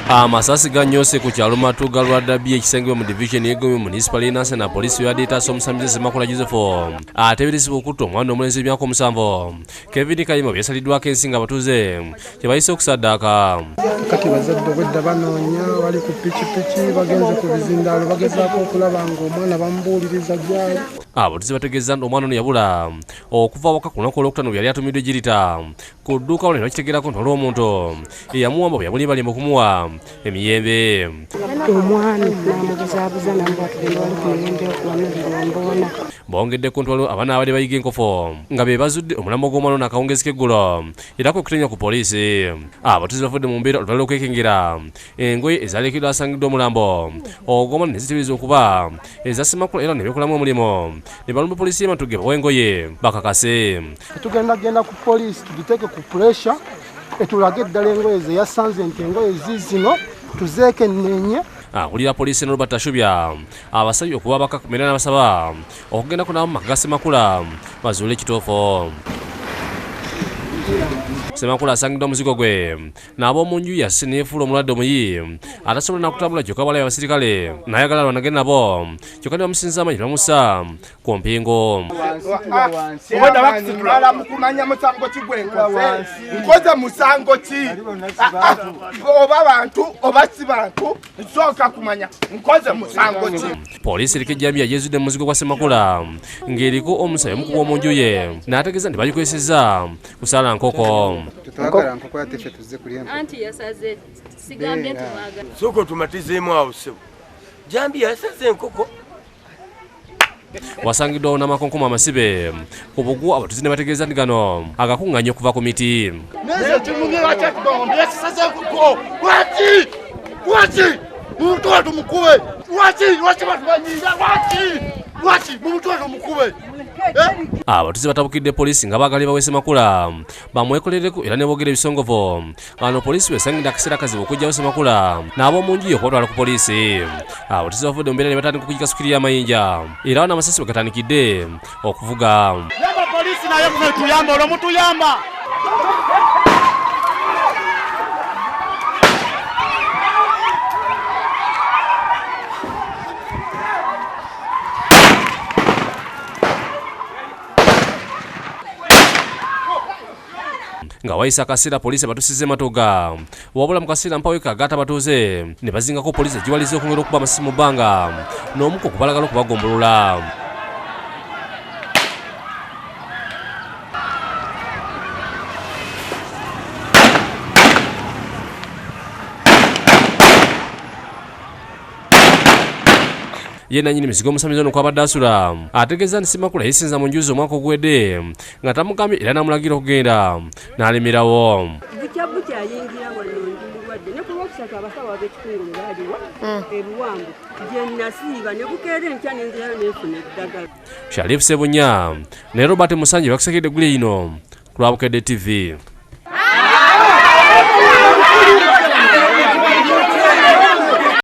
Masasi ganyose ku kyalo Matuga lwa Dabi ekisengebwa mu division y'Egombe municipal y'Enanse na poliisi yadeeta omusambize Semakula Joseph ateeberezebwa okutta omwana omulenzi w'emyaka 7 Kevin Kayima byasaliddwako ensinga abatuuze kye bayise okusaddaaka. Kati bazadde obwedda banoonya bali ku pikipiki bagenze ku bizindaalo bagezaako okulaba ng'omwana bamubuuliriza gyali. Abatuuze bategeeza nti omwana ono yabula okuva awaka ku lunaku olwokutaano bwe yali atumiddwa ejjirita ku dduuka wano ne bakitegeerako nti olwo omuntu eyamuwamba bwe yabula balimba okumuwa emiyembe. Omwana namubuzaabuza namba tugenda wali ku miyembe okuwamulira mboona. Bongedde ku ntwalo abaana abadde bayiga enkofo nga be bazudde omulambo gw'omwana ono akawungezi k'eggulo era kwe kutenya ku poliisi. Abatuuze bavudde mu mbeera olubalala okwekengera engoye ezalekeddwa asangiddwa omulambo ogw'omwana ne ziteeberezebwa okuba eza Semakula era ne beekolamu omulimu ne balumba poliisi y'Ematuge bawa engoye bakakase. Tugenda ku poliisi tugiteeke ku puresha etulage eddala engoye ze yasanze nti engoye ziizino tuzeekenneenye. Akulira poliisi Robert Ashubya abasabye okuba bakakumira n'abasaba okugenda kunaba mu maka ga Semakula bazuule ekituufu. Semakula asangiddwa muzigo gwe n'ab'omu nju yasse neefuula omulwadde omuyi atasobola nakutambula kyokka balabe abasirikale n'ayagala alwanagane nabo kyokka ne bamusinza amanyi bamussa ku mpingo. Obwedda bakusitulala mu kumanya musango ki gwe nkoze musango ki oba bantu oba si bantu nsooka kumanya nkoze musango ki. Poliisi eriko ejjambiya yeezudde mu muzigo gwa Semakula ng'eriko omusaayi omukuba omu nju ye n'ategeeza nti bagikozesezza kusaala nkoko. Tutwagala nkoko yateffe tuzze kulya anti yasaze sigambye ntubaga soko tumatizeemu awo sebo jambiya yasaze enkoko. Wasangiddwawo n'amakonkoma amasibe ku bugwa abatuuze ne bategeeza nti gano agakuŋŋaanya okuva ku miti. Neze kimungira kyakigombe yasaze enkoko waki muntu watu mukube waki batubanyira waki muntu watu mukube. Abatuuze batabukidde poliisi nga baagala bawe Semakula bamwekolereko era ne boogera ebisongovu. Ano poliisi bwesangidde akaseera akazibu okuggyawo Semakula n'ab'omu nju ye okubatwala ku poliisi. Abatuuze bavudde mu mbeera ne batandika okuyika sukiri y'amayinja era awo n'amasasi bwe gatandikidde okuvuga. Yamba poliisi naye mwe tuyamba olwo mutuyamba. Nga wayise akaseera poliisi batusize Matuga wabula mu kaseera mpaweka agaata batuuze ne bazingako poliisi egiwaliza okwongera okuba amasisi mu bbanga n'omu ku kubalagala okubagombolola. Ye nannyini mizigo omusamize ono kwabadde asula ategeeza nti Semakula yeesinza mu njuzi omwaka oguwedde nga tamugambye era n'amulagira okugenda n'alemerawo. Bukya ayingira wano ndi mulwadde ne ku lwokusatu abasawo ab'ekitongole baaliwa ebiwango gye nasiiba ne bukeera enkya n'enzirayo neefuna eddagala. Sharif Sebunya ne Robert Musanje bakusekedde eggulu ino ku lwa Bukedde TV.